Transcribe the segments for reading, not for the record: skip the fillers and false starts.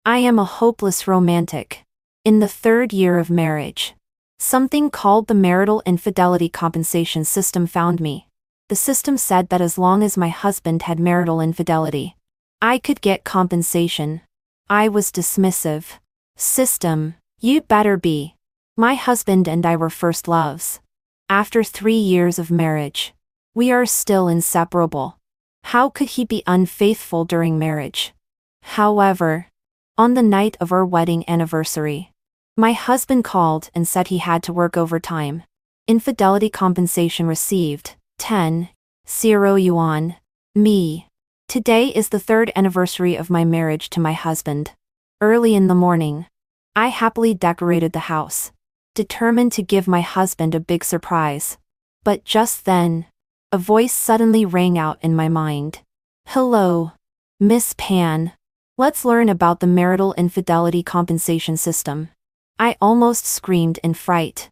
I am a hopeless romantic. In the third year of marriage, something called the marital infidelity compensation system found me. The system said that as long as my husband had marital infidelity, I could get compensation. I was dismissive. System, you better be. My husband and I were first loves. After 3 years of marriage, we are still inseparable. How could he be unfaithful during marriage? However, on the night of our wedding anniversary, my husband called and said he had to work overtime. Infidelity compensation received, 10,000 yuan. Me. Today is the 3rd anniversary of my marriage to my husband. Early in the morning, I happily decorated the house, determined to give my husband a big surprise. But just then, a voice suddenly rang out in my mind. Hello, Miss Pan. Let's learn about the marital infidelity compensation system. I almost screamed in fright.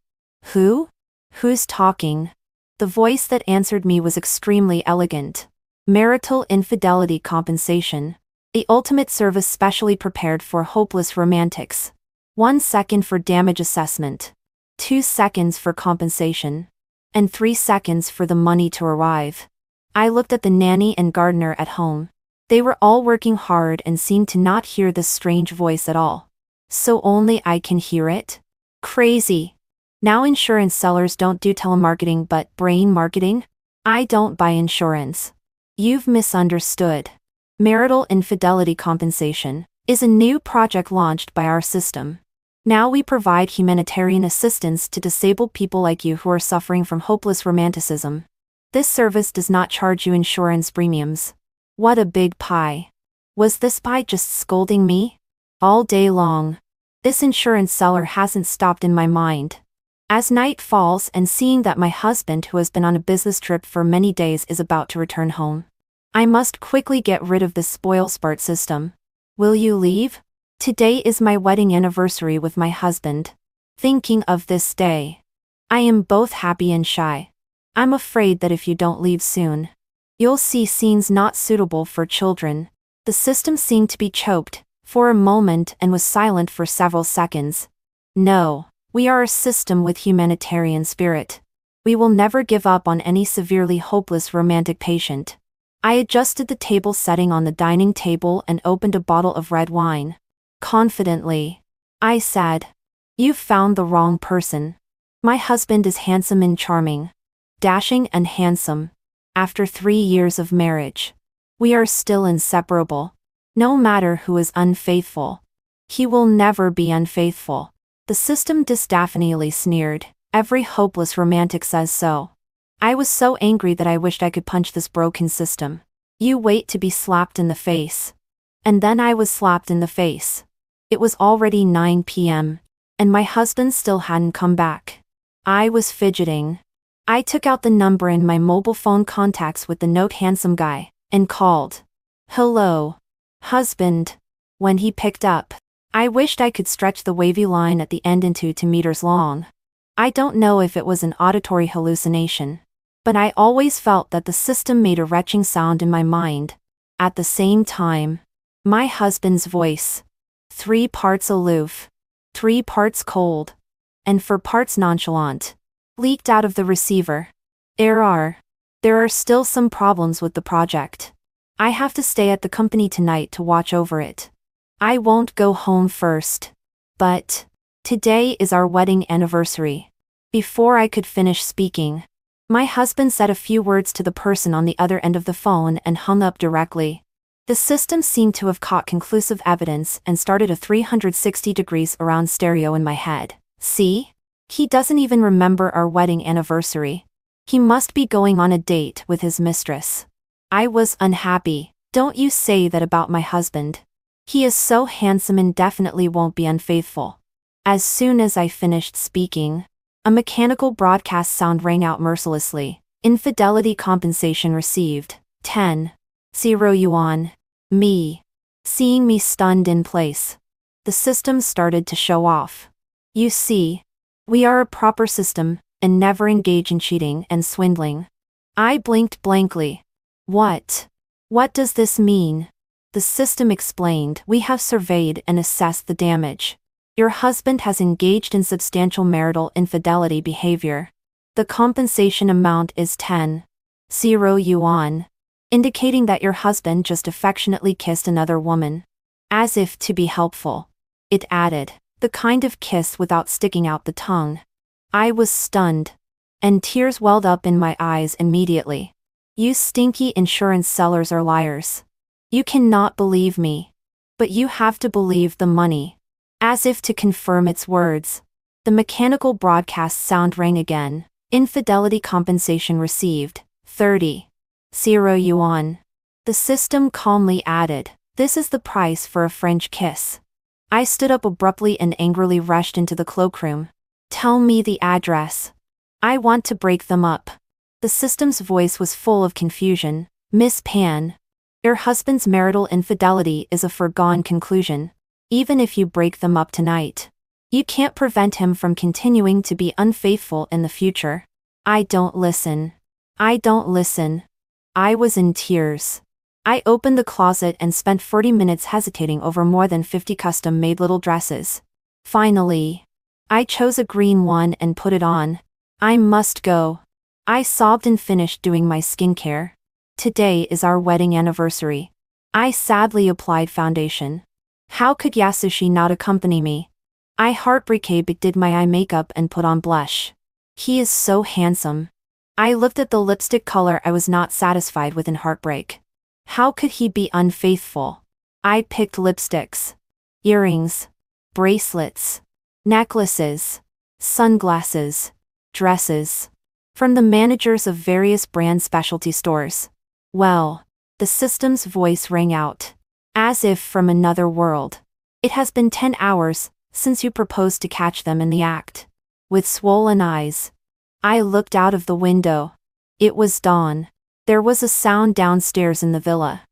Who? Who's talking? The voice that answered me was extremely elegant. Marital infidelity compensation. The ultimate service specially prepared for hopeless romantics. 1 second for damage assessment. 2 seconds for compensation. And 3 seconds for the money to arrive. I looked at the nanny and gardener at home. They were all working hard and seemed to not hear this strange voice at all. So only I can hear it? Crazy. Now insurance sellers don't do telemarketing but brain marketing? I don't buy insurance. You've misunderstood. Marital infidelity compensation is a new project launched by our system. Now we provide humanitarian assistance to disabled people like you who are suffering from hopeless romanticism. This service does not charge you insurance premiums. What a big pie. Was this pie just scolding me? All day long. This insurance seller hasn't stopped in my mind. As night falls and seeing that my husband who has been on a business trip for many days is about to return home, I must quickly get rid of this spoil-sport system. Will you leave? Today is my wedding anniversary with my husband. Thinking of this day, I am both happy and shy. I'm afraid that if you don't leave soon, you'll see scenes not suitable for children. The system seemed to be choked for a moment and was silent for several seconds. No, we are a system with humanitarian spirit. We will never give up on any severely hopeless romantic patient. I adjusted the table setting on the dining table and opened a bottle of red wine. Confidently, I said, "You've found the wrong person. My husband is handsome and charming. Dashing and handsome. After 3 years of marriage, we are still inseparable. No matter who is unfaithful, he will never be unfaithful." The system disdainfully sneered. Every hopeless romantic says so. I was so angry that I wished I could punch this broken system. You wait to be slapped in the face. And then I was slapped in the face. It was already 9 p.m., and my husband still hadn't come back. I was fidgeting. I took out the number in my mobile phone contacts with the note handsome guy, and called. Hello, husband. When he picked up, I wished I could stretch the wavy line at the end into 2 meters long. I don't know if it was an auditory hallucination, but I always felt that the system made a retching sound in my mind. At the same time, my husband's voice, 3 parts aloof, 3 parts cold, and 4 parts nonchalant, leaked out of the receiver. There are still some problems with the project. I have to stay at the company tonight to watch over it. I won't go home first. But today is our wedding anniversary. Before I could finish speaking, my husband said a few words to the person on the other end of the phone and hung up directly. The system seemed to have caught conclusive evidence and started a 360 degrees around stereo in my head. See? He doesn't even remember our wedding anniversary. He must be going on a date with his mistress. I was unhappy. Don't you say that about my husband. He is so handsome and definitely won't be unfaithful. As soon as I finished speaking, a mechanical broadcast sound rang out mercilessly. Infidelity compensation received, 10,000 yuan. Me. Seeing me stunned in place, the system started to show off. You see, we are a proper system, and never engage in cheating and swindling. I blinked blankly. What? What does this mean? The system explained, "We have surveyed and assessed the damage. Your husband has engaged in substantial marital infidelity behavior. The compensation amount is 10,000 yuan, indicating that your husband just affectionately kissed another woman." As if to be helpful, it added, "The kind of kiss without sticking out the tongue." I was stunned, and tears welled up in my eyes immediately. "You stinky insurance sellers are liars. You cannot believe me. But you have to believe the money." As if to confirm its words, the mechanical broadcast sound rang again. "Infidelity compensation received, 30,000 yuan." The system calmly added, "This is the price for a French kiss." I stood up abruptly and angrily rushed into the cloakroom. "Tell me the address. I want to break them up." The system's voice was full of confusion. "Miss Pan, your husband's marital infidelity is a foregone conclusion. Even if you break them up tonight, you can't prevent him from continuing to be unfaithful in the future." I don't listen. I was in tears. I opened the closet and spent 40 minutes hesitating over more than 50 custom-made little dresses. Finally, I chose a green one and put it on. "I must go." I sobbed and finished doing my skincare. "Today is our wedding anniversary." I sadly applied foundation. How could Yasushi not accompany me? I heartbreakably did my eye makeup and put on blush. He is so handsome. I looked at the lipstick color I was not satisfied with in heartbreak. How could he be unfaithful? I picked lipsticks, earrings, bracelets, necklaces, sunglasses, dresses, from the managers of various brand specialty stores. Well, the system's voice rang out, as if from another world. "It has been 10 hours since you proposed to catch them in the act." With swollen eyes, I looked out of the window. It was dawn. There was a sound downstairs in the villa.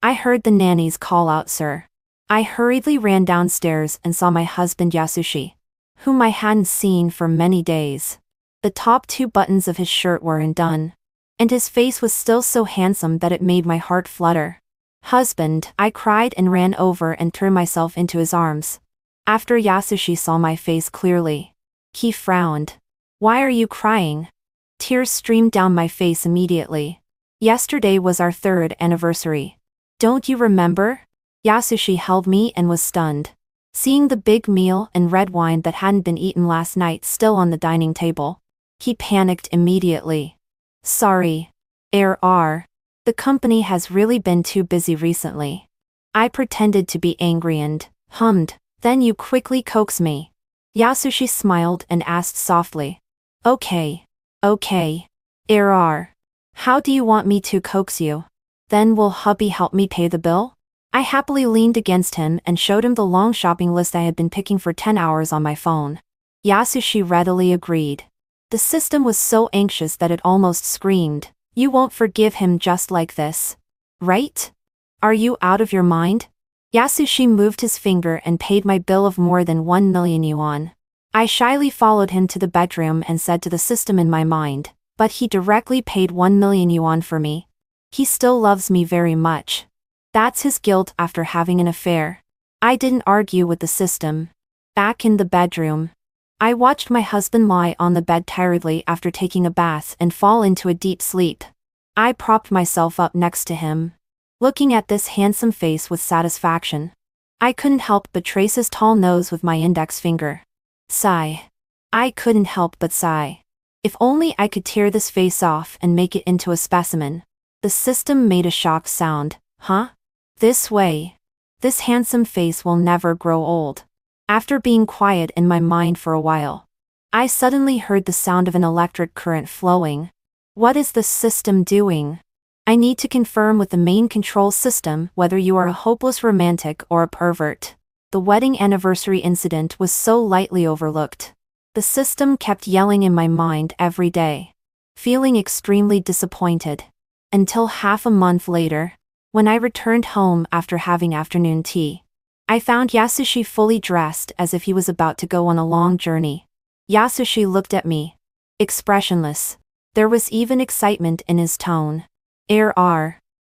I heard the nannies call out, "Sir." I hurriedly ran downstairs and saw my husband Yasushi, whom I hadn't seen for many days. The top 2 buttons of his shirt were undone, and his face was still so handsome that it made my heart flutter. "Husband," I cried and ran over and turned myself into his arms. After Yasushi saw my face clearly, he frowned. "Why are you crying?" Tears streamed down my face immediately. "Yesterday was our 3rd anniversary. Don't you remember?" Yasushi held me and was stunned, seeing the big meal and red wine that hadn't been eaten last night still on the dining table. He panicked immediately. "Sorry. The company has really been too busy recently." I pretended to be angry and hummed. "Then you quickly coax me." Yasushi smiled and asked softly, Okay. How do you want me to coax you? Then will hubby help me pay the bill?" I happily leaned against him and showed him the long shopping list I had been picking for 10 hours on my phone. Yasushi readily agreed. The system was so anxious that it almost screamed, "You won't forgive him just like this, right? Are you out of your mind?" Yasushi moved his finger and paid my bill of more than 1 million yuan. I shyly followed him to the bedroom and said to the system in my mind, "But he directly paid 1 million yuan for me. He still loves me very much. That's his guilt after having an affair." I didn't argue with the system. Back in the bedroom, I watched my husband lie on the bed tiredly after taking a bath and fall into a deep sleep. I propped myself up next to him, looking at this handsome face with satisfaction. I couldn't help but trace his tall nose with my index finger. Sigh. I couldn't help but sigh. If only I could tear this face off and make it into a specimen. The system made a shocked sound. "Huh? This way. This handsome face will never grow old." After being quiet in my mind for a while, I suddenly heard the sound of an electric current flowing. What is the system doing? I need to confirm with the main control system whether you are a hopeless romantic or a pervert. The wedding anniversary incident was so lightly overlooked. The system kept yelling in my mind every day, feeling extremely disappointed. Until half a month later, when I returned home after having afternoon tea, I found Yasushi fully dressed as if he was about to go on a long journey. Yasushi looked at me, expressionless. There was even excitement in his tone.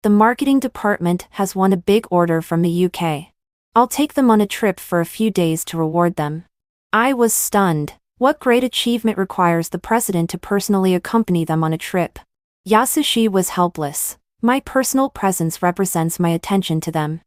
The marketing department has won a big order from the UK. I'll take them on a trip for a few days to reward them. I was stunned. What great achievement requires the president to personally accompany them on a trip? Yasushi was helpless. My personal presence represents my attention to them.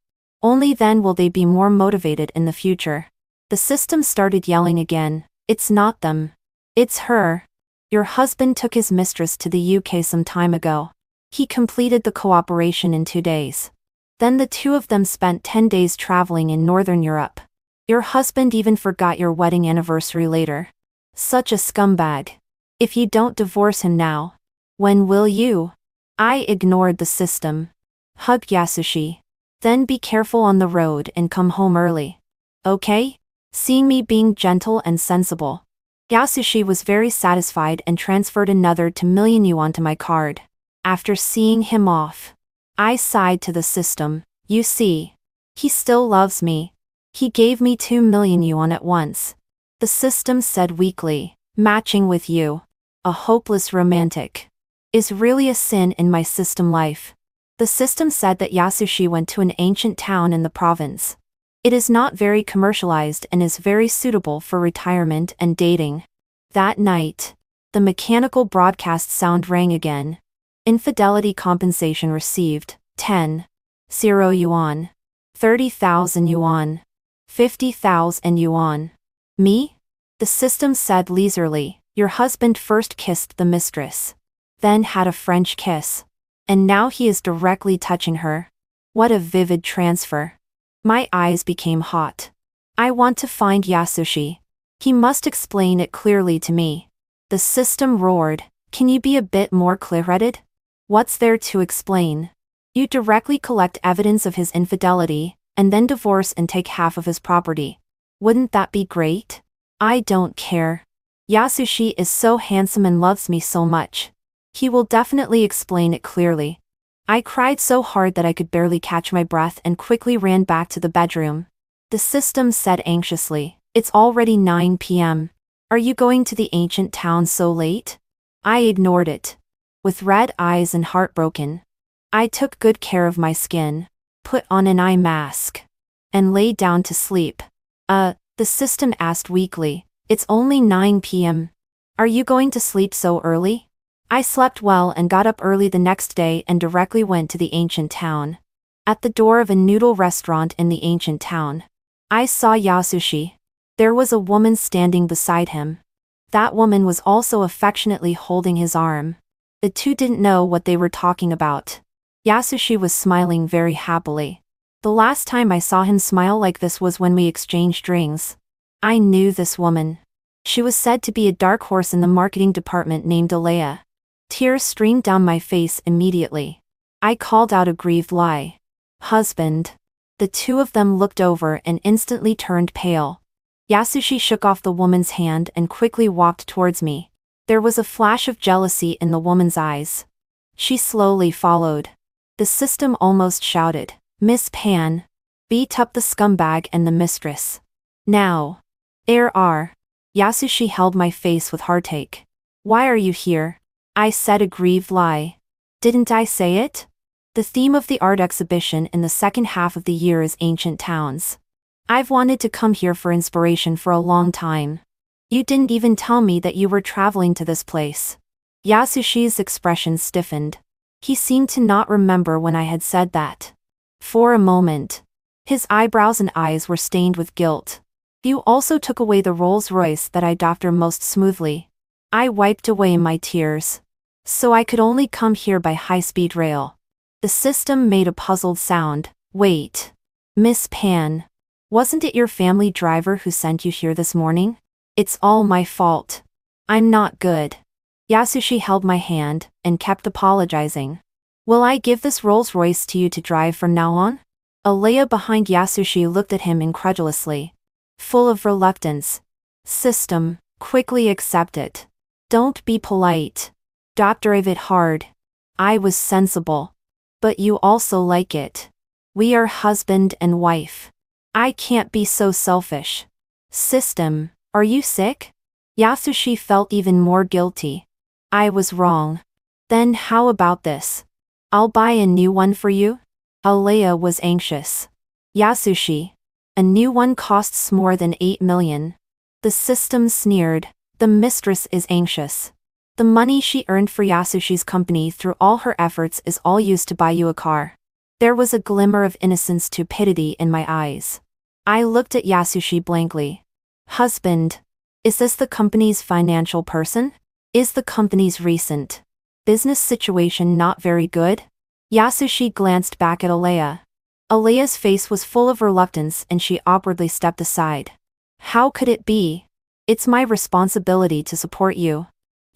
Only then will they be more motivated in the future. The system started yelling again. It's not them. It's her. Your husband took his mistress to the UK some time ago. He completed the cooperation in 2 days. Then the two of them spent 10 days traveling in Northern Europe. Your husband even forgot your wedding anniversary later. Such a scumbag. If you don't divorce him now, when will you? I ignored the system. Hug Yasushi. Then be careful on the road and come home early. Okay? Seeing me being gentle and sensible, Yasushi was very satisfied and transferred another 2 million yuan to my card. After seeing him off, I sighed to the system. You see, he still loves me. He gave me 2 million yuan at once. The system said weakly, matching with you, a hopeless romantic, is really a sin in my system life. The system said that Yasushi went to an ancient town in the province. It is not very commercialized and is very suitable for retirement and dating. That night, the mechanical broadcast sound rang again. Infidelity compensation received, 10,000 yuan, 30,000 yuan, 50,000 yuan. Me? The system said leisurely, your husband first kissed the mistress, then had a French kiss, and now he is directly touching her. What a vivid transfer. My eyes became hot. I want to find Yasushi. He must explain it clearly to me. The system roared, can you be a bit more clear-headed? What's there to explain? You directly collect evidence of his infidelity, and then divorce and take half of his property. Wouldn't that be great? I don't care. Yasushi is so handsome and loves me so much. He will definitely explain it clearly. I cried so hard that I could barely catch my breath and quickly ran back to the bedroom. The system said anxiously, it's already 9 p.m. Are you going to the ancient town so late? I ignored it. With red eyes and heartbroken, I took good care of my skin, put on an eye mask, and lay down to sleep. The system asked weakly, it's only 9 p.m. Are you going to sleep so early? I slept well and got up early the next day and directly went to the ancient town. At the door of a noodle restaurant in the ancient town, I saw Yasushi. There was a woman standing beside him. That woman was also affectionately holding his arm. The two didn't know what they were talking about. Yasushi was smiling very happily. The last time I saw him smile like this was when we exchanged rings. I knew this woman. She was said to be a dark horse in the marketing department named Alea. Tears streamed down my face immediately. I called out a grieved lie. Husband. The two of them looked over and instantly turned pale. Yasushi shook off the woman's hand and quickly walked towards me. There was a flash of jealousy in the woman's eyes. She slowly followed. The system almost shouted, Miss Pan, beat up the scumbag and the mistress. Now. Yasushi held my face with heartache. Why are you here? I said a grieved lie. Didn't I say it? The theme of the art exhibition in the second half of the year is ancient towns. I've wanted to come here for inspiration for a long time. You didn't even tell me that you were traveling to this place. Yasushi's expression stiffened. He seemed to not remember when I had said that. For a moment, his eyebrows and eyes were stained with guilt. You also took away the Rolls-Royce that I doctor most smoothly. I wiped away my tears. So I could only come here by high-speed rail. The system made a puzzled sound. Wait. Miss Pan. Wasn't it your family driver who sent you here this morning? It's all my fault. I'm not good. Yasushi held my hand and kept apologizing. Will I give this Rolls-Royce to you to drive from now on? Alea behind Yasushi looked at him incredulously. Full of reluctance. System, quickly accept it. Don't be polite. Drive it hard. I was sensible. But you also like it. We are husband and wife. I can't be so selfish. System, are you sick? Yasushi felt even more guilty. I was wrong. Then how about this? I'll buy a new one for you? Alea was anxious. Yasushi. A new one costs more than 8 million. The system sneered. The mistress is anxious. The money she earned for Yasushi's company through all her efforts is all used to buy you a car. There was a glimmer of innocence stupidity in my eyes. I looked at Yasushi blankly. Husband. Is this the company's financial person? Is the company's recent business situation not very good? Yasushi glanced back at Alea. Alea's face was full of reluctance and she awkwardly stepped aside. How could it be? It's my responsibility to support you.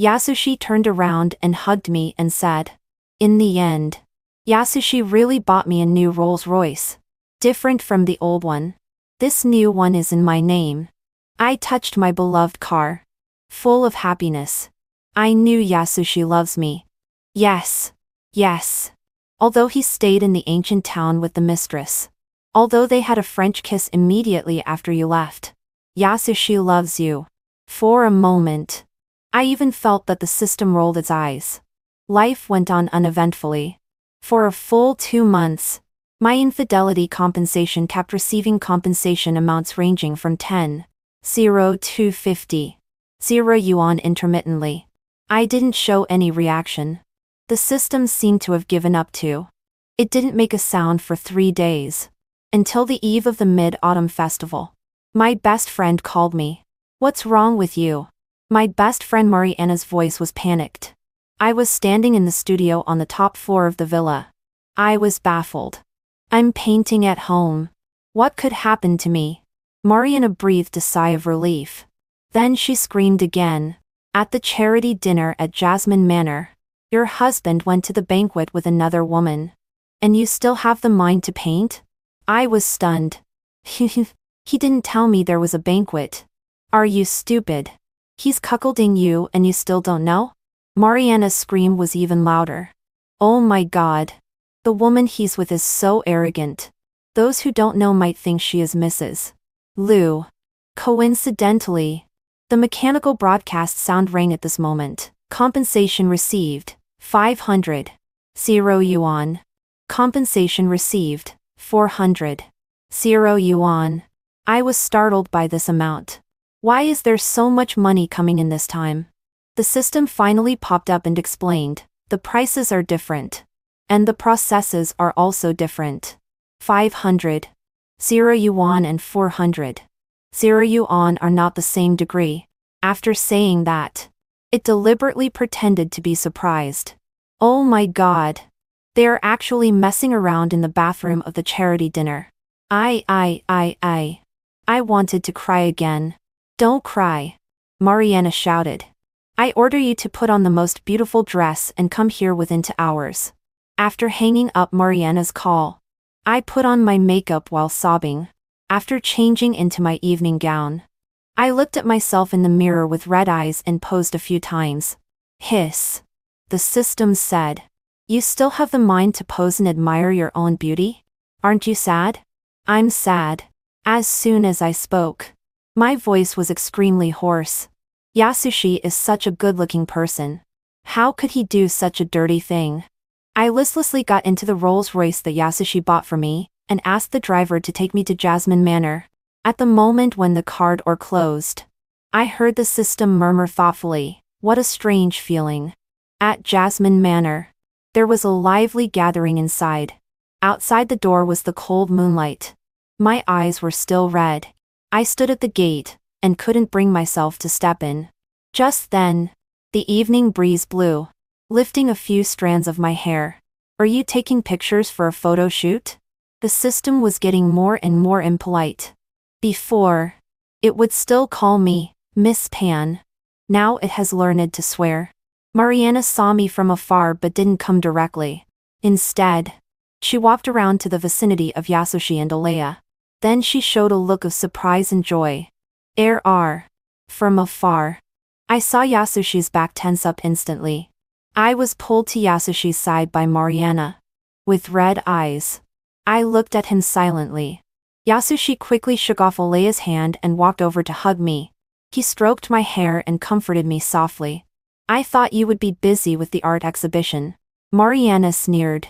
Yasushi turned around and hugged me and said. In the end, Yasushi really bought me a new Rolls-Royce. Different from the old one. This new one is in my name. I touched my beloved car. Full of happiness. I knew Yasushi loves me. Yes. Yes. Although he stayed in the ancient town with the mistress. Although they had a French kiss immediately after you left. Yasushi loves you. For a moment. I even felt that the system rolled its eyes. Life went on uneventfully. For a full 2 months, my infidelity compensation kept receiving compensation amounts ranging from 10,000 to 50,000 yuan intermittently. I didn't show any reaction. The system seemed to have given up too. It didn't make a sound for 3 days. Until the eve of the Mid-Autumn Festival. My best friend called me. What's wrong with you? My best friend Mariana's voice was panicked. I was standing in the studio on the top floor of the villa. I was baffled. I'm painting at home. What could happen to me? Mariana breathed a sigh of relief. Then she screamed again. At the charity dinner at Jasmine Manor. Your husband went to the banquet with another woman. And you still have the mind to paint? I was stunned. He didn't tell me there was a banquet. Are you stupid? He's cuckolding you and you still don't know? Mariana's scream was even louder. Oh my God. The woman he's with is so arrogant. Those who don't know might think she is Mrs. Liu. Coincidentally, the mechanical broadcast sound rang at this moment. Compensation received, 500. 0 yuan. Compensation received, 400. 0 yuan. I was startled by this amount. Why is there so much money coming in this time? The system finally popped up and explained, the prices are different. And the processes are also different. 500. 0 yuan and 400. 0 yuan are not the same degree. After saying that, it deliberately pretended to be surprised. Oh my God. They are actually messing around in the bathroom of the charity dinner. I wanted to cry again. Don't cry. Mariana shouted. I order you to put on the most beautiful dress and come here within 2 hours. After hanging up Mariana's call, I put on my makeup while sobbing. After changing into my evening gown, I looked at myself in the mirror with red eyes and posed a few times. Hiss. The system said. You still have the mind to pose and admire your own beauty? Aren't you sad? I'm sad. As soon as I spoke, my voice was extremely hoarse. Yasushi is such a good-looking person. How could he do such a dirty thing? I listlessly got into the Rolls-Royce that Yasushi bought for me, and asked the driver to take me to Jasmine Manor. At the moment when the car door closed, I heard the system murmur thoughtfully, what a strange feeling. At Jasmine Manor, there was a lively gathering inside. Outside the door was the cold moonlight. My eyes were still red. I stood at the gate, and couldn't bring myself to step in. Just then, the evening breeze blew, lifting a few strands of my hair. Are you taking pictures for a photo shoot? The system was getting more and more impolite. Before, it would still call me Miss Pan. Now it has learned to swear. Mariana saw me from afar but didn't come directly. Instead, she walked around to the vicinity of Yasushi and Alea. Then she showed a look of surprise and joy. From afar, I saw Yasushi's back tense up instantly. I was pulled to Yasushi's side by Mariana. With red eyes, I looked at him silently. Yasushi quickly shook off Alea's hand and walked over to hug me. He stroked my hair and comforted me softly. I thought you would be busy with the art exhibition. Mariana sneered.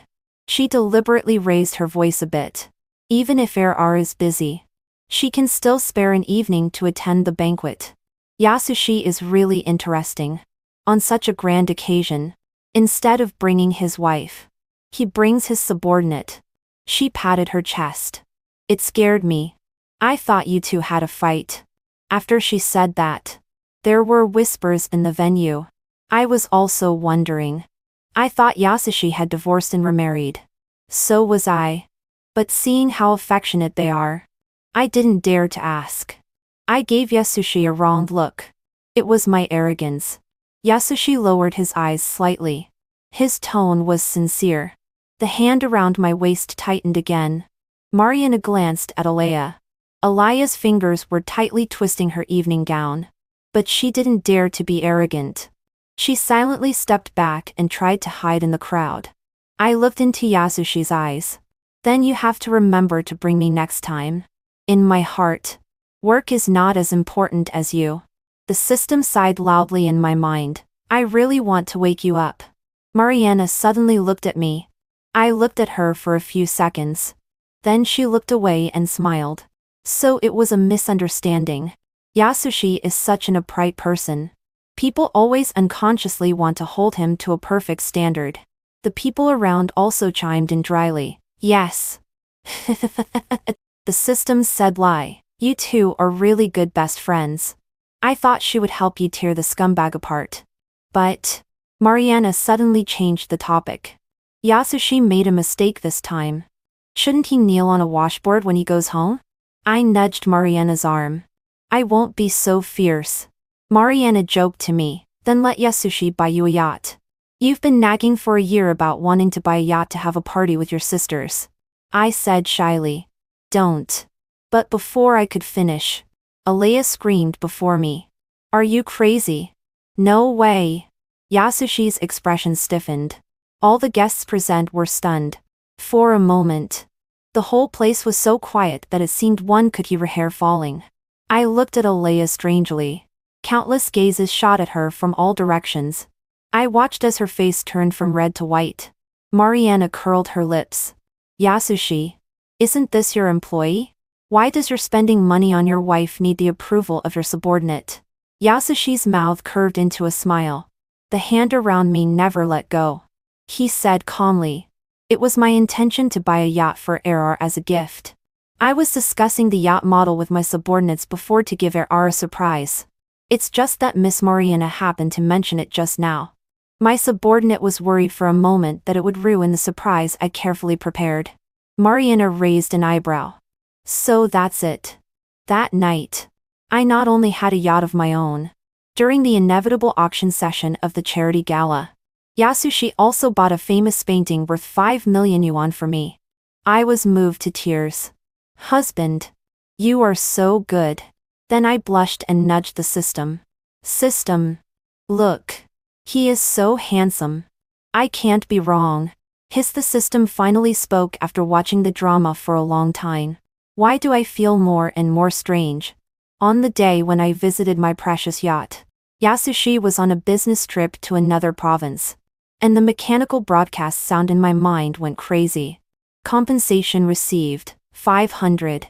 She deliberately raised her voice a bit. Even if RR is busy, she can still spare an evening to attend the banquet. Yasushi is really interesting. On such a grand occasion, instead of bringing his wife, he brings his subordinate. She patted her chest. It scared me. I thought you two had a fight. After she said that, there were whispers in the venue. I was also wondering. I thought Yasushi had divorced and remarried. So was I. But seeing how affectionate they are, I didn't dare to ask. I gave Yasushi a wrong look. It was my arrogance. Yasushi lowered his eyes slightly. His tone was sincere. The hand around my waist tightened again. Mariana glanced at Alea. Alaya's fingers were tightly twisting her evening gown. But she didn't dare to be arrogant. She silently stepped back and tried to hide in the crowd. I looked into Yasushi's eyes. Then you have to remember to bring me next time. In my heart, work is not as important as you. The system sighed loudly in my mind. I really want to wake you up. Mariana suddenly looked at me. I looked at her for a few seconds. Then she looked away and smiled. So it was a misunderstanding. Yasushi is such an upright person. People always unconsciously want to hold him to a perfect standard. The people around also chimed in dryly. Yes. The system said lie. You two are really good best friends. I thought she would help you tear the scumbag apart. But Mariana suddenly changed the topic. Yasushi made a mistake this time. Shouldn't he kneel on a washboard when he goes home? I nudged Mariana's arm. I won't be so fierce. Mariana joked to me. Then let Yasushi buy you a yacht. You've been nagging for a year about wanting to buy a yacht to have a party with your sisters. I said shyly. Don't. But before I could finish, Alea screamed before me. Are you crazy? No way. Yasushi's expression stiffened. All the guests present were stunned. For a moment, the whole place was so quiet that it seemed one could hear her hair falling. I looked at Alea strangely. Countless gazes shot at her from all directions. I watched as her face turned from red to white. Mariana curled her lips. Yasushi, isn't this your employee? Why does your spending money on your wife need the approval of your subordinate? Yasushi's mouth curved into a smile. The hand around me never let go. He said calmly. It was my intention to buy a yacht for RR as a gift. I was discussing the yacht model with my subordinates before to give RR a surprise. It's just that Miss Mariana happened to mention it just now. My subordinate was worried for a moment that it would ruin the surprise I carefully prepared. Mariana raised an eyebrow. So that's it. That night, I not only had a yacht of my own. During the inevitable auction session of the charity gala, Yasushi also bought a famous painting worth 5 million yuan for me. I was moved to tears. Husband, you are so good. Then I blushed and nudged the system. System. Look. He is so handsome. I can't be wrong. Hissed the system finally spoke after watching the drama for a long time. Why do I feel more and more strange? On the day when I visited my precious yacht, Yasushi was on a business trip to another province. And the mechanical broadcast sound in my mind went crazy. Compensation received, 500.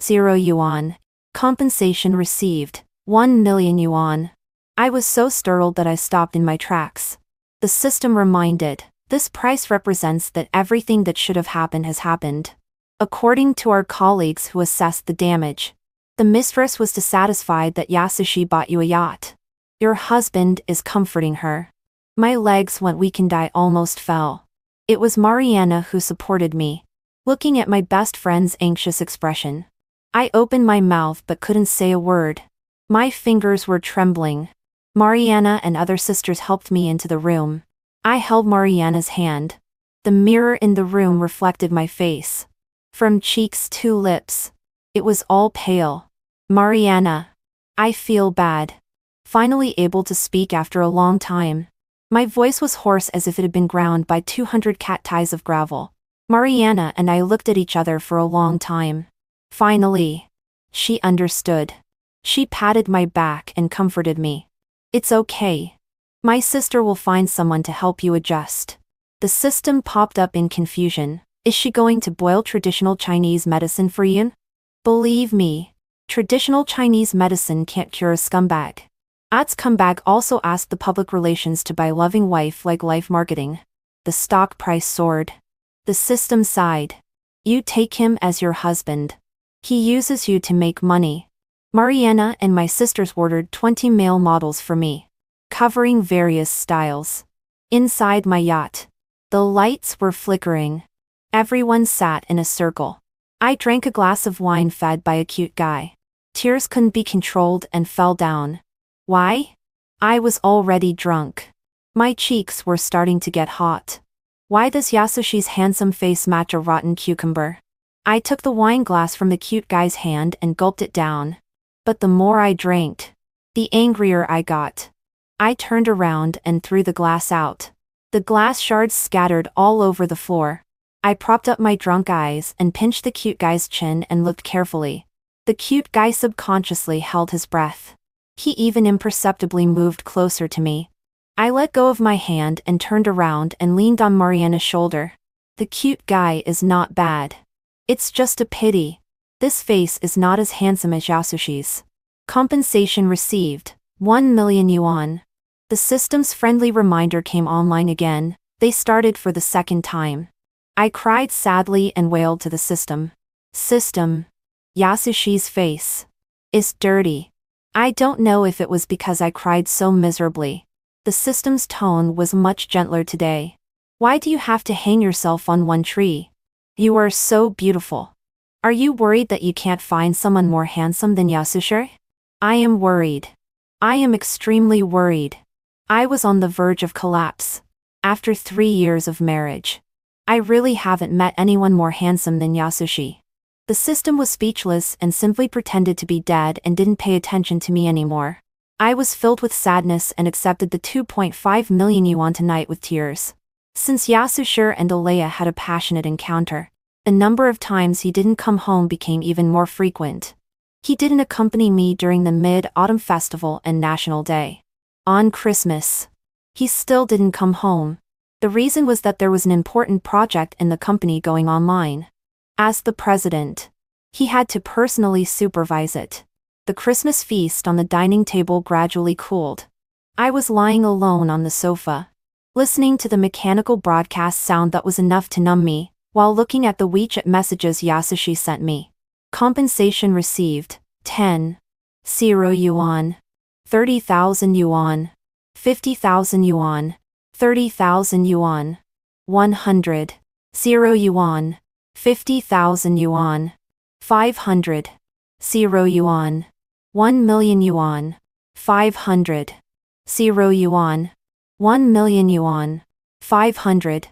0 yuan. Compensation received, 1 million yuan. I was so startled that I stopped in my tracks. The system reminded, this price represents that everything that should have happened has happened. According to our colleagues who assessed the damage, the mistress was dissatisfied that Yasushi bought you a yacht. Your husband is comforting her. My legs went weak and I almost fell. It was Mariana who supported me. Looking at my best friend's anxious expression, I opened my mouth but couldn't say a word. My fingers were trembling. Mariana and other sisters helped me into the room. I held Mariana's hand. The mirror in the room reflected my face. From cheeks to lips, it was all pale. Mariana. I feel bad. Finally able to speak after a long time. My voice was hoarse as if it had been ground by 200 cat ties of gravel. Mariana and I looked at each other for a long time. Finally, she understood. She patted my back and comforted me. It's okay. My sister will find someone to help you adjust. The system popped up in confusion. Is she going to boil traditional Chinese medicine for you? Believe me, traditional Chinese medicine can't cure a scumbag. That scumbag also asked the public relations to buy loving wife like life marketing. The stock price soared. The system sighed. You take him as your husband. He uses you to make money. Mariana and my sisters ordered 20 male models for me, covering various styles. Inside my yacht, the lights were flickering. Everyone sat in a circle. I drank a glass of wine fed by a cute guy. Tears couldn't be controlled and fell down. Why? I was already drunk. My cheeks were starting to get hot. Why does Yasushi's handsome face match a rotten cucumber? I took the wine glass from the cute guy's hand and gulped it down. But the more I drank, the angrier I got. I turned around and threw the glass out. The glass shards scattered all over the floor. I propped up my drunk eyes and pinched the cute guy's chin and looked carefully. The cute guy subconsciously held his breath. He even imperceptibly moved closer to me. I let go of my hand and turned around and leaned on Mariana's shoulder. The cute guy is not bad. It's just a pity. This face is not as handsome as Yasushi's. Compensation received, 1 million yuan. The system's friendly reminder came online again. They started for the second time. I cried sadly and wailed to the system. System. Yasushi's face is dirty. I don't know if it was because I cried so miserably. The system's tone was much gentler today. Why do you have to hang yourself on one tree? You are so beautiful. Are you worried that you can't find someone more handsome than Yasushi? I am worried. I am extremely worried. I was on the verge of collapse. After 3 years of marriage, I really haven't met anyone more handsome than Yasushi. The system was speechless and simply pretended to be dead and didn't pay attention to me anymore. I was filled with sadness and accepted the 2.5 million yuan tonight with tears. Since Yasushi and Alea had a passionate encounter, the number of times he didn't come home became even more frequent. He didn't accompany me during the Mid-Autumn Festival and National Day. On Christmas, he still didn't come home. The reason was that there was an important project in the company going online. As the president, he had to personally supervise it. The Christmas feast on the dining table gradually cooled. I was lying alone on the sofa, listening to the mechanical broadcast sound that was enough to numb me, while looking at the WeChat messages Yasushi sent me. Compensation received, 10. 0 yuan. 30,000 yuan. 50,000 yuan. 30,000 yuan. 100. 0 yuan. 50,000 yuan. 500. 0 yuan. 1 million yuan. 500. 0 yuan. 1 million yuan. 500.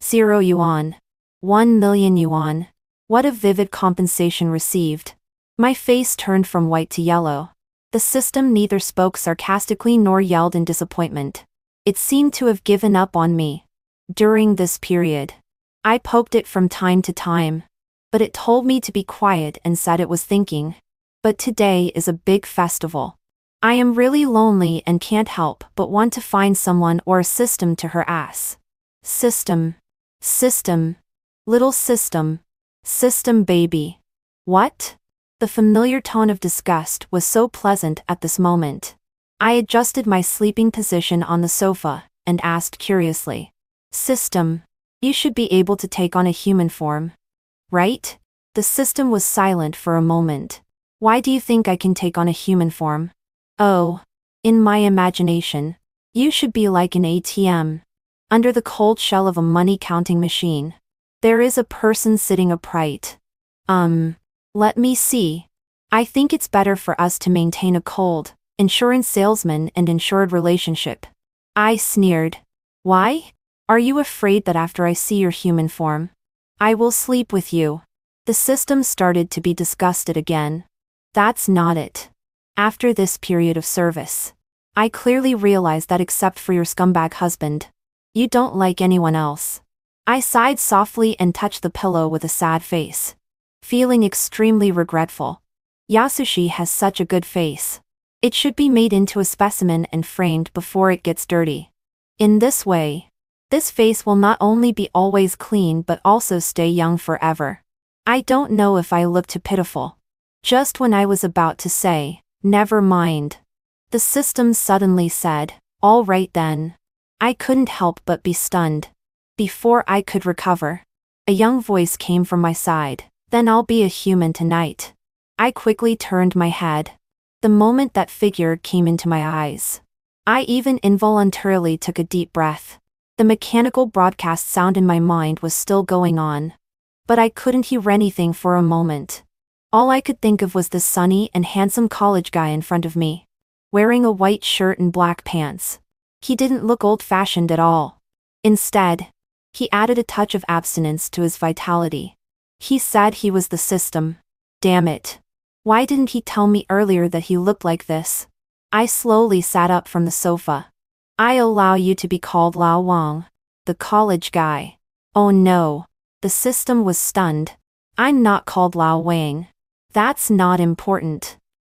0 yuan. 1 million yuan. What a vivid compensation received. My face turned from white to yellow. The system neither spoke sarcastically nor yelled in disappointment. It seemed to have given up on me. During this period, I poked it from time to time, but it told me to be quiet and said it was thinking. But today is a big festival. I am really lonely and can't help but want to find someone or a system to her ass. System. System. Little system. System baby. What? The familiar tone of disgust was so pleasant at this moment. I adjusted my sleeping position on the sofa and asked curiously. System. You should be able to take on a human form, right? The system was silent for a moment. Why do you think I can take on a human form? Oh, in my imagination, you should be like an ATM. Under the cold shell of a money-counting machine, there is a person sitting upright. Let me see. I think it's better for us to maintain a cold, insurance salesman and insured relationship. I sneered. Why? Are you afraid that after I see your human form, I will sleep with you? The system started to be disgusted again. That's not it. After this period of service, I clearly realized that except for your scumbag husband, you don't like anyone else. I sighed softly and touched the pillow with a sad face, feeling extremely regretful. Yasushi has such a good face. It should be made into a specimen and framed before it gets dirty. In this way, This face will not only be always clean but also stay young forever. I don't know if I look too pitiful. Just when I was about to say, never mind, the system suddenly said, all right then. I couldn't help but be stunned. Before I could recover, a young voice came from my side. Then I'll be a human tonight. I quickly turned my head. The moment that figure came into my eyes, I even involuntarily took a deep breath. The mechanical broadcast sound in my mind was still going on, but I couldn't hear anything for a moment. All I could think of was the sunny and handsome college guy in front of me, wearing a white shirt and black pants. He didn't look old-fashioned at all. Instead, he added a touch of abstinence to his vitality. He said he was the system. Damn it. Why didn't he tell me earlier that he looked like this? I slowly sat up from the sofa. I allow you to be called Lao Wang, the college guy. Oh no. The system was stunned. I'm not called Lao Wang. That's not important.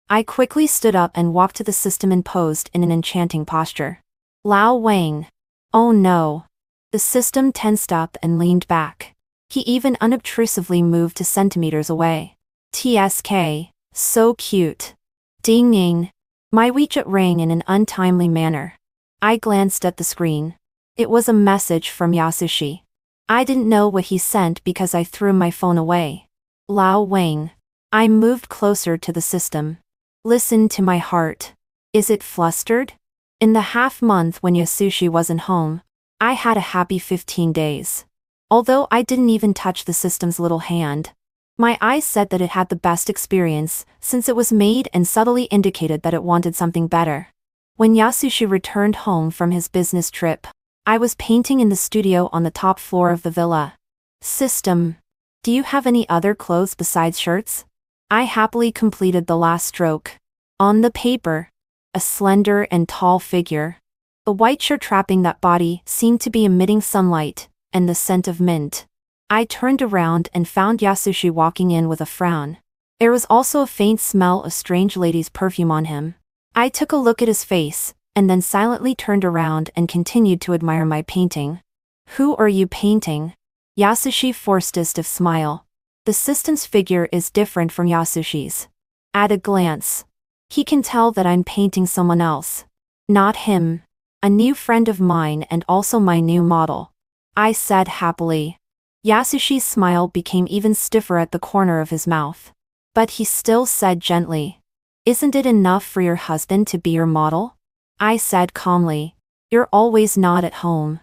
I quickly stood up and walked to the system and posed in an enchanting posture. Lao Wang. Oh no. The system tensed up and leaned back. He even unobtrusively moved 2 centimeters away. TSK. So cute. Ding ding. My WeChat rang in an untimely manner. I glanced at the screen. It was a message from Yasushi. I didn't know what he sent because I threw my phone away. Lao Wang. I moved closer to the system. Listen to my heart. Is it flustered? In the half-month when Yasushi wasn't home, I had a happy 15 days. Although I didn't even touch the system's little hand, my eyes said that it had the best experience, since it was made and subtly indicated that it wanted something better. When Yasushi returned home from his business trip, I was painting in the studio on the top floor of the villa. System. Do you have any other clothes besides shirts? I happily completed the last stroke. On the paper, a slender and tall figure. A white shirt wrapping that body seemed to be emitting sunlight, and the scent of mint. I turned around and found Yasushi walking in with a frown. There was also a faint smell of strange lady's perfume on him. I took a look at his face, and then silently turned around and continued to admire my painting. Who are you painting? Yasushi forced a stiff smile. The system's figure is different from Yasushi's. At a glance, he can tell that I'm painting someone else. Not him. A new friend of mine and also my new model. I said happily. Yasushi's smile became even stiffer at the corner of his mouth. But he still said gently, isn't it enough for your husband to be your model? I said calmly, you're always not at home.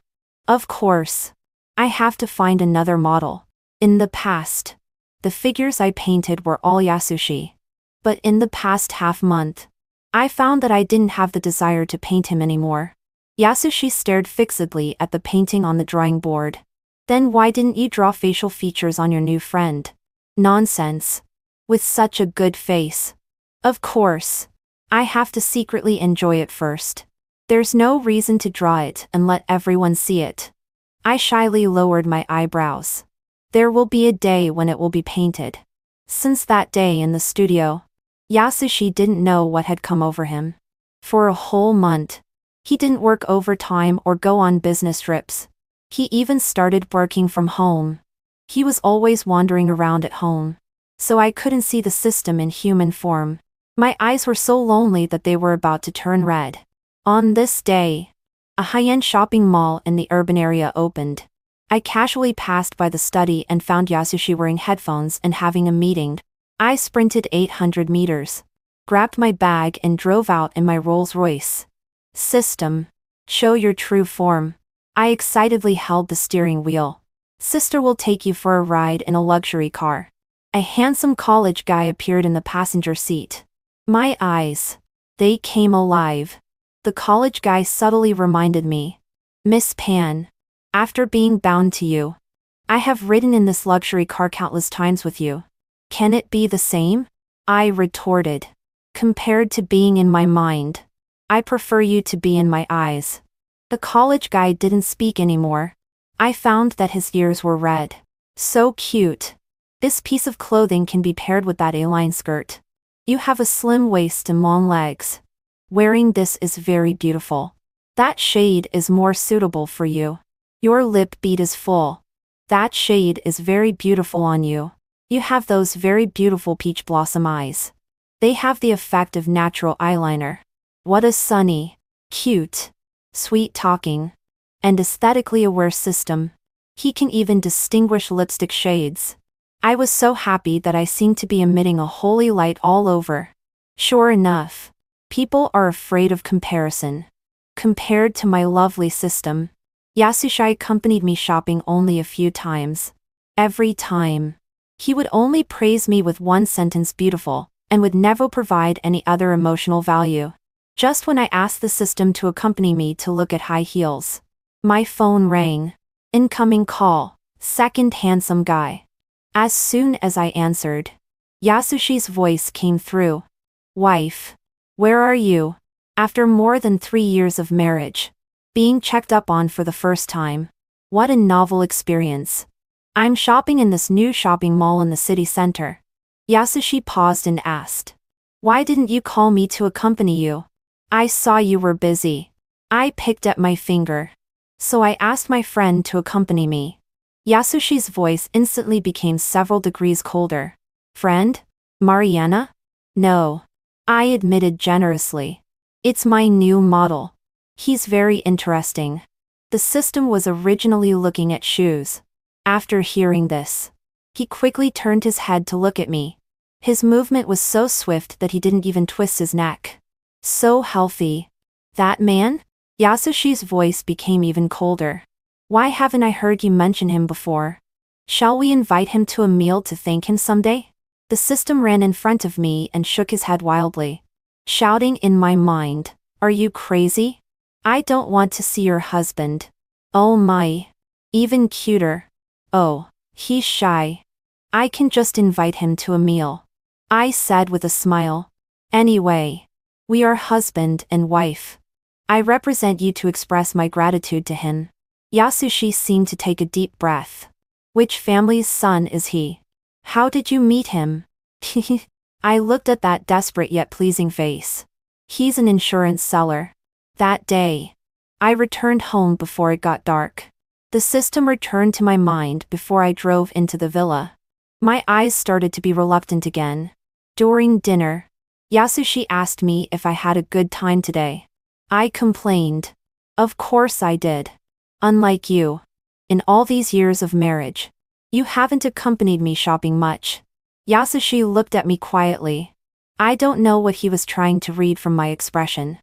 Of course. I have to find another model. In the past, the figures I painted were all Yasushi. But in the past half-month, I found that I didn't have the desire to paint him anymore. Yasushi stared fixedly at the painting on the drawing board. Then why didn't you draw facial features on your new friend? Nonsense. With such a good face. Of course. I have to secretly enjoy it first. There's no reason to draw it and let everyone see it. I shyly lowered my eyebrows. There will be a day when it will be painted. Since that day in the studio, Yasushi didn't know what had come over him. For a whole month, he didn't work overtime or go on business trips. He even started working from home. He was always wandering around at home. So I couldn't see the system in human form. My eyes were so lonely that they were about to turn red. On this day, a high-end shopping mall in the urban area opened. I casually passed by the study and found Yasushi wearing headphones and having a meeting. I sprinted 800 meters, grabbed my bag and drove out in my Rolls-Royce. System. Show your true form. I excitedly held the steering wheel. Sister will take you for a ride in a luxury car. A handsome college guy appeared in the passenger seat. My eyes. They came alive. The college guy subtly reminded me. Miss Pan. After being bound to you, I have ridden in this luxury car countless times with you. Can it be the same? I retorted. Compared to being in my mind, I prefer you to be in my eyes. The college guy didn't speak anymore. I found that his ears were red. So cute. This piece of clothing can be paired with that A-line skirt. You have a slim waist and long legs. Wearing this is very beautiful. That shade is more suitable for you. Your lip bead is full. That shade is very beautiful on you. You have those very beautiful peach blossom eyes. They have the effect of natural eyeliner. What a sunny, cute, sweet-talking, and aesthetically aware system. He can even distinguish lipstick shades. I was so happy that I seemed to be emitting a holy light all over. Sure enough, people are afraid of comparison. Compared to my lovely system, Yasushi accompanied me shopping only a few times. Every time, he would only praise me with one sentence beautiful, and would never provide any other emotional value. Just when I asked the system to accompany me to look at high heels, my phone rang. Incoming call, second handsome guy. As soon as I answered, Yasushi's voice came through. Wife, where are you? After more than 3 years of marriage, being checked up on for the first time. What a novel experience. I'm shopping in this new shopping mall in the city center. Yasushi paused and asked. Why didn't you call me to accompany you? I saw you were busy. I picked at my finger. So I asked my friend to accompany me. Yasushi's voice instantly became several degrees colder. Friend? Mariana? No. I admitted generously. It's my new model. He's very interesting. The system was originally looking at shoes. After hearing this, he quickly turned his head to look at me. His movement was so swift that he didn't even twist his neck. So healthy. That man? Yasushi's voice became even colder. Why haven't I heard you mention him before? Shall we invite him to a meal to thank him someday? The system ran in front of me and shook his head wildly, shouting in my mind, are you crazy? I don't want to see your husband. Oh my. Even cuter. Oh, he's shy. I can just invite him to a meal. I said with a smile. Anyway, we are husband and wife. I represent you to express my gratitude to him. Yasushi seemed to take a deep breath. Which family's son is he? How did you meet him? I looked at that desperate yet pleasing face. He's an insurance seller. That day, I returned home before it got dark. The system returned to my mind before I drove into the villa. My eyes started to be reluctant again. During dinner, Yasushi asked me if I had a good time today. I complained. Of course I did. Unlike you, in all these years of marriage, you haven't accompanied me shopping much. Yasushi looked at me quietly. I don't know what he was trying to read from my expression.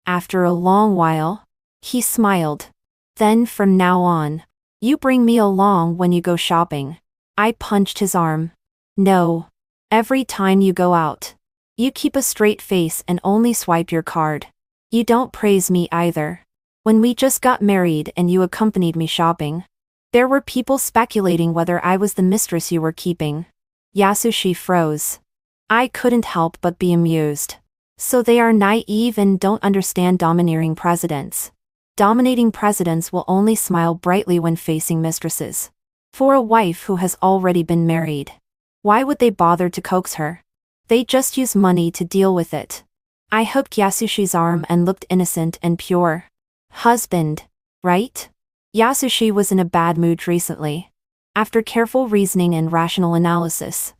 After a long while, he smiled. Then from now on, you bring me along when you go shopping. I punched his arm. No. Every time you go out, you keep a straight face and only swipe your card. You don't praise me either. When we just got married and you accompanied me shopping, there were people speculating whether I was the mistress you were keeping. Yasushi froze. I couldn't help but be amused. So they are naive and don't understand domineering presidents. Dominating presidents will only smile brightly when facing mistresses. For a wife who has already been married, why would they bother to coax her? They just use money to deal with it. I hooked Yasushi's arm and looked innocent and pure. Husband, right? Yasushi was in a bad mood recently. After careful reasoning and rational analysis,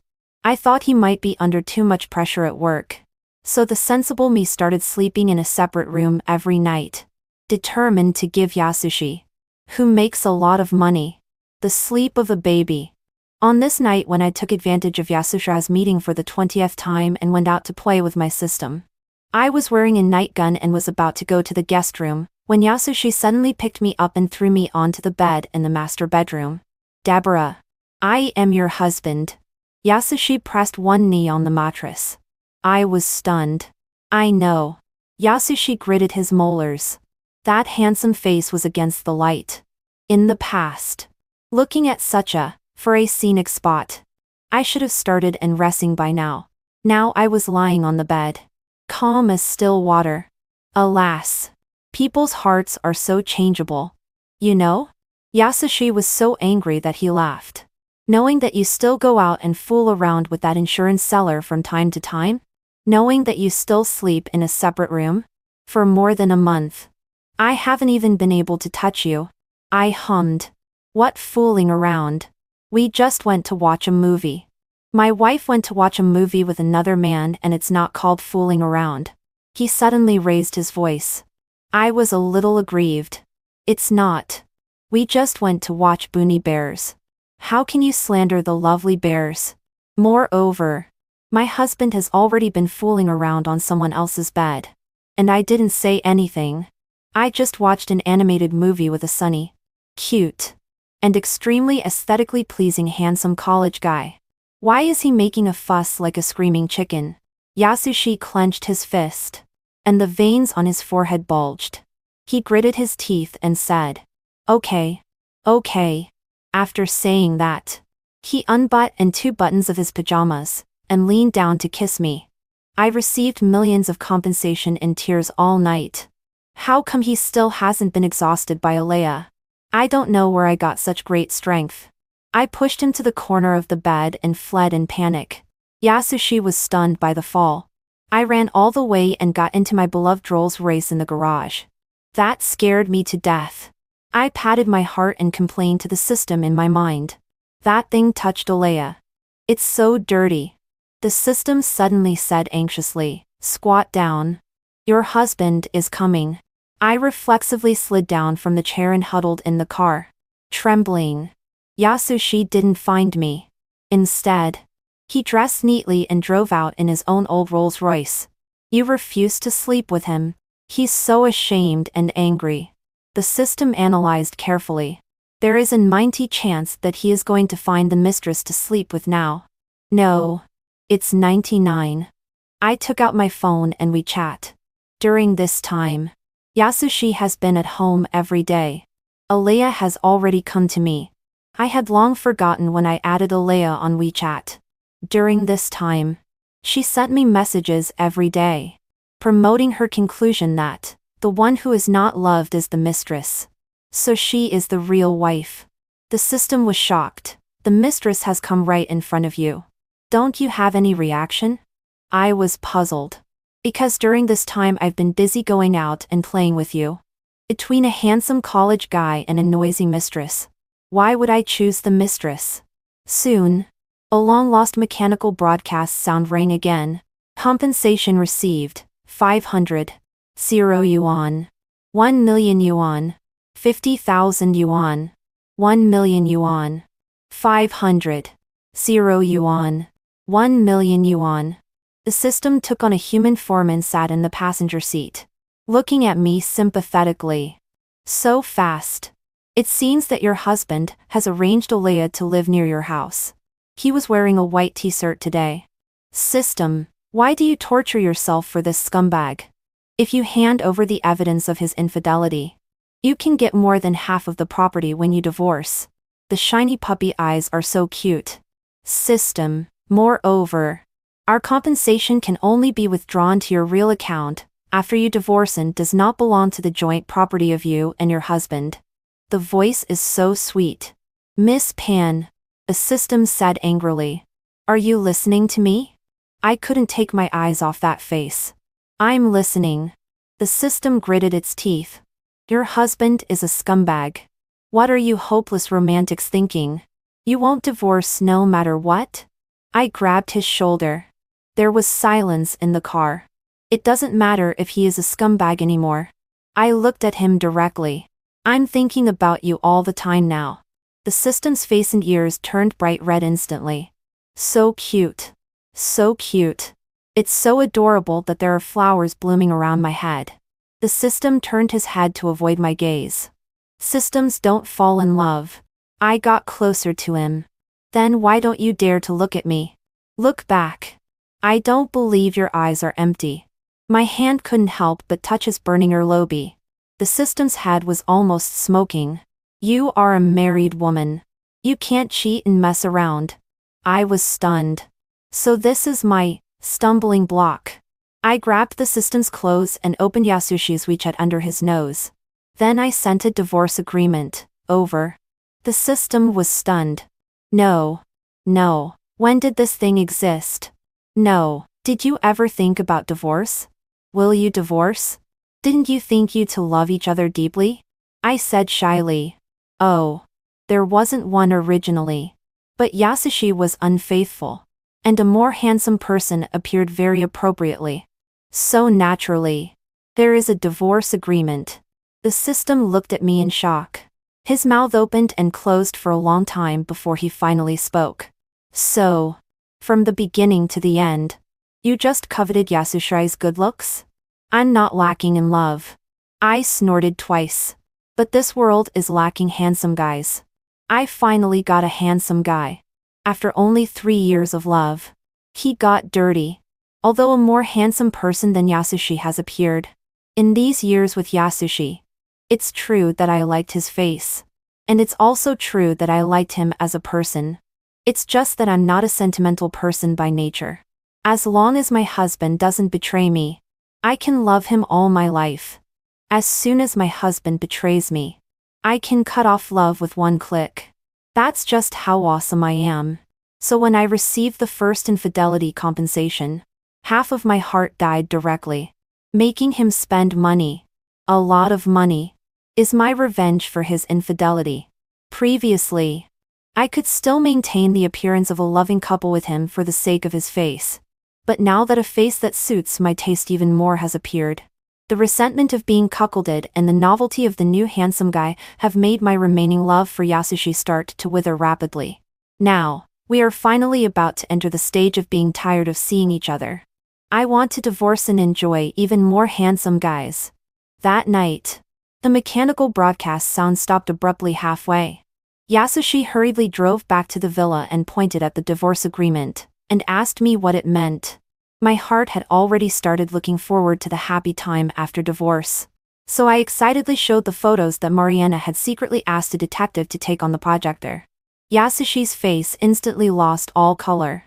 I thought he might be under too much pressure at work. So the sensible me started sleeping in a separate room every night, determined to give Yasushi, who makes a lot of money, the sleep of a baby. On this night when I took advantage of Yasushi's meeting for the 20th time and went out to play with my system, I was wearing a nightgown and was about to go to the guest room, when Yasushi suddenly picked me up and threw me onto the bed in the master bedroom. Deborah, I am your husband. Yasushi pressed one knee on the mattress. I was stunned. I know. Yasushi gritted his molars. That handsome face was against the light. In the past, looking at such a, for a scenic spot, I should have started and resting by now. Now I was lying on the bed, calm as still water. Alas, people's hearts are so changeable. You know? Yasushi was so angry that he laughed. Knowing that you still go out and fool around with that insurance seller from time to time? Knowing that you still sleep in a separate room? For more than a month. I haven't even been able to touch you. I hummed. What fooling around. We just went to watch a movie. My wife went to watch a movie with another man and it's not called fooling around. He suddenly raised his voice. I was a little aggrieved. It's not. We just went to watch Boony Bears. How can you slander the lovely bears? Moreover, my husband has already been fooling around on someone else's bed. And I didn't say anything. I just watched an animated movie with a sunny, cute, and extremely aesthetically pleasing handsome college guy. Why is he making a fuss like a screaming chicken? Yasushi clenched his fist, and the veins on his forehead bulged. He gritted his teeth and said, Okay. After saying that, he unbuttoned 2 buttons of his pajamas, and leaned down to kiss me. I received millions of compensation in tears all night. How come he still hasn't been exhausted by Alea? I don't know where I got such great strength. I pushed him to the corner of the bed and fled in panic. Yasushi was stunned by the fall. I ran all the way and got into my beloved Rolls-Royce in the garage. That scared me to death. I patted my heart and complained to the system in my mind. That thing touched Alea. It's so dirty. The system suddenly said anxiously, Squat down. Your husband is coming. I reflexively slid down from the chair and huddled in the car. Trembling. Yasushi didn't find me. Instead, he dressed neatly and drove out in his own old Rolls-Royce. You refused to sleep with him. He's so ashamed and angry. The system analyzed carefully. There is a 90% chance that he is going to find the mistress to sleep with now. No. It's 99. I took out my phone and we chat. During this time, Yasushi has been at home every day. Alea has already come to me. I had long forgotten when I added Alea on WeChat. During this time, she sent me messages every day, promoting her conclusion that the one who is not loved is the mistress. So she is the real wife. The system was shocked. The mistress has come right in front of you. Don't you have any reaction? I was puzzled. Because during this time I've been busy going out and playing with you. Between a handsome college guy and a noisy mistress. Why would I choose the mistress? Soon, a long-lost mechanical broadcast sound rang again. Compensation received, 500. 0 yuan. 1 million yuan. 50,000 yuan. 1 million yuan. 500. 0 yuan. 1 million yuan. The system took on a human form and sat in the passenger seat, looking at me sympathetically. So fast. It seems that your husband has arranged Alea to live near your house. He was wearing a white t-shirt today. System, why do you torture yourself for this scumbag? If you hand over the evidence of his infidelity, you can get more than half of the property when you divorce. The shiny puppy eyes are so cute. System, moreover, our compensation can only be withdrawn to your real account after you divorce and does not belong to the joint property of you and your husband. The voice is so sweet. Miss Pan, the system said angrily. Are you listening to me? I couldn't take my eyes off that face. I'm listening. The system gritted its teeth. Your husband is a scumbag. What are you hopeless romantics thinking? You won't divorce no matter what? I grabbed his shoulder. There was silence in the car. It doesn't matter if he is a scumbag anymore. I looked at him directly. I'm thinking about you all the time now. The system's face and ears turned bright red instantly. So cute. So cute. It's so adorable that there are flowers blooming around my head. The system turned his head to avoid my gaze. Systems don't fall in love. I got closer to him. Then why don't you dare to look at me? Look back. I don't believe your eyes are empty. My hand couldn't help but touch his burning earlobe. The system's head was almost smoking. You are a married woman. You can't cheat and mess around. I was stunned. So this is my stumbling block. I grabbed the system's clothes and opened Yasushi's WeChat under his nose. Then I sent a divorce agreement. Over. The system was stunned. No. When did this thing exist? No. Did you ever think about divorce? Will you divorce? Didn't you think you two love each other deeply? I said shyly. Oh. There wasn't one originally. But Yasushi was unfaithful. And a more handsome person appeared very appropriately. So naturally. There is a divorce agreement. The system looked at me in shock. His mouth opened and closed for a long time before he finally spoke. So, from the beginning to the end, you just coveted Yasushi's good looks? I'm not lacking in love. I snorted twice. But this world is lacking handsome guys. I finally got a handsome guy. After only 3 years of love. He got dirty. Although a more handsome person than Yasushi has appeared. In these years with Yasushi. It's true that I liked his face. And it's also true that I liked him as a person. It's just that I'm not a sentimental person by nature. As long as my husband doesn't betray me, I can love him all my life. As soon as my husband betrays me, I can cut off love with one click. That's just how awesome I am. So when I received the first infidelity compensation, half of my heart died directly. Making him spend money, a lot of money, is my revenge for his infidelity. Previously, I could still maintain the appearance of a loving couple with him for the sake of his face. But now that a face that suits my taste even more has appeared, the resentment of being cuckolded and the novelty of the new handsome guy have made my remaining love for Yasushi start to wither rapidly. Now, we are finally about to enter the stage of being tired of seeing each other. I want to divorce and enjoy even more handsome guys. That night, the mechanical broadcast sound stopped abruptly halfway. Yasushi hurriedly drove back to the villa and pointed at the divorce agreement, and asked me what it meant. My heart had already started looking forward to the happy time after divorce. So I excitedly showed the photos that Mariana had secretly asked a detective to take on the projector. Yasushi's face instantly lost all color.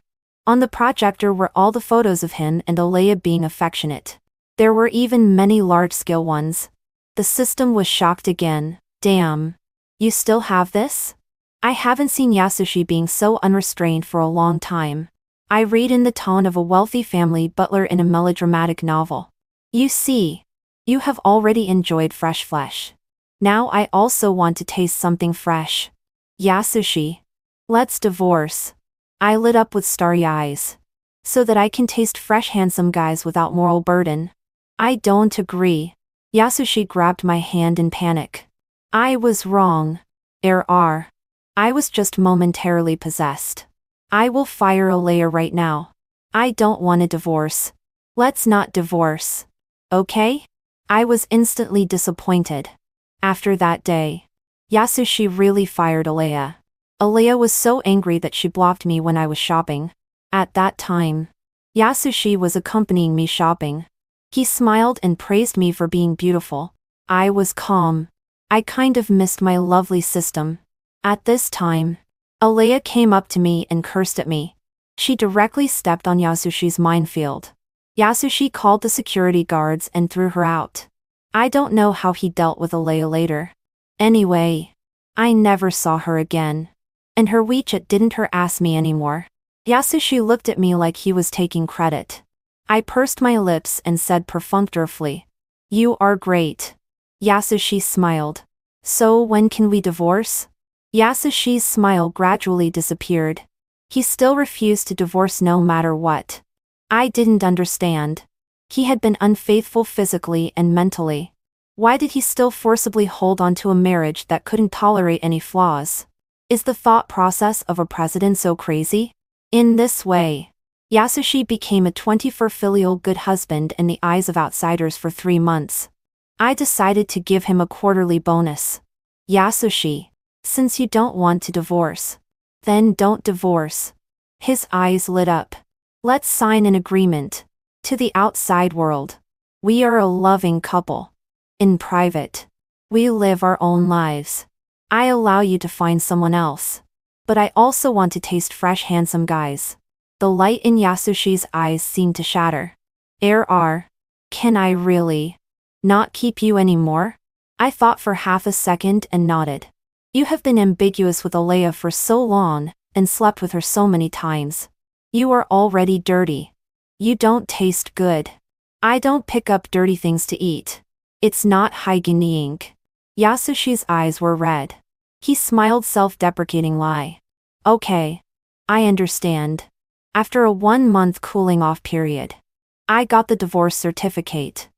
On the projector were all the photos of him and Alea being affectionate. There were even many large-scale ones. The system was shocked again. Damn. You still have this? I haven't seen Yasushi being so unrestrained for a long time. I read in the tone of a wealthy family butler in a melodramatic novel. You see, you have already enjoyed fresh flesh. Now I also want to taste something fresh. Yasushi. Let's divorce. I lit up with starry eyes. So that I can taste fresh handsome guys without moral burden. I don't agree. Yasushi grabbed my hand in panic. I was wrong. I was just momentarily possessed. I will fire Alea right now. I don't want a divorce. Let's not divorce. Okay? I was instantly disappointed. After that day, Yasushi really fired Alea. Alea was so angry that she blocked me when I was shopping. At that time, Yasushi was accompanying me shopping. He smiled and praised me for being beautiful. I was calm. I kind of missed my lovely system. At this time, Alea came up to me and cursed at me. She directly stepped on Yasushi's minefield. Yasushi called the security guards and threw her out. I don't know how he dealt with Alea later. Anyway, I never saw her again. And her WeChat didn't harass me anymore. Yasushi looked at me like he was taking credit. I pursed my lips and said perfunctorily, "You are great." Yasushi smiled. So when can we divorce? Yasushi's smile gradually disappeared. He still refused to divorce no matter what. I didn't understand. He had been unfaithful physically and mentally. Why did he still forcibly hold on to a marriage that couldn't tolerate any flaws? Is the thought process of a president so crazy? In this way, Yasushi became a 24 filial good husband in the eyes of outsiders for 3 months. I decided to give him a quarterly bonus. Yasushi, since you don't want to divorce, then don't divorce. His eyes lit up. Let's sign an agreement. To the outside world, we are a loving couple. In private, we live our own lives. I allow you to find someone else. But I also want to taste fresh handsome guys. The light in Yasushi's eyes seemed to shatter. Can I really not keep you anymore? I thought for half a second and nodded. You have been ambiguous with Alea for so long, and slept with her so many times. You are already dirty. You don't taste good. I don't pick up dirty things to eat. It's not hygienic. Yasushi's eyes were red. He smiled self-deprecating lie. Okay. I understand. After a 1-month cooling off period, I got the divorce certificate.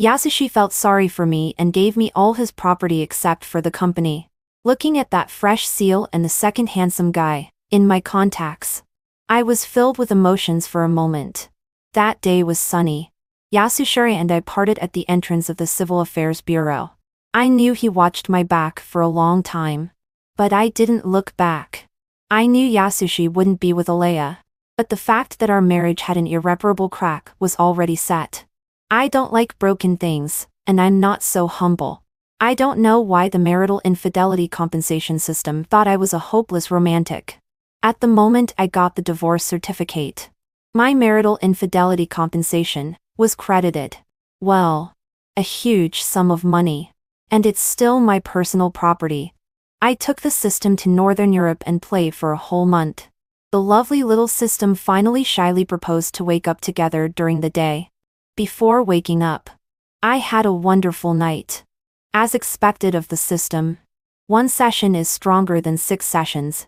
Yasushi felt sorry for me and gave me all his property except for the company. Looking at that fresh seal and the second handsome guy in my contacts, I was filled with emotions for a moment. That day was sunny. Yasushi and I parted at the entrance of the Civil Affairs Bureau. I knew he watched my back for a long time. But I didn't look back. I knew Yasushi wouldn't be with Alea. But the fact that our marriage had an irreparable crack was already set. I don't like broken things, and I'm not so humble. I don't know why the marital infidelity compensation system thought I was a hopeless romantic. At the moment I got the divorce certificate, my marital infidelity compensation was credited. Well, a huge sum of money. And it's still my personal property. I took the system to Northern Europe and played for a whole month. The lovely little system finally shyly proposed to wake up together during the day. Before waking up, I had a wonderful night. As expected of the system, 1 session is stronger than 6 sessions.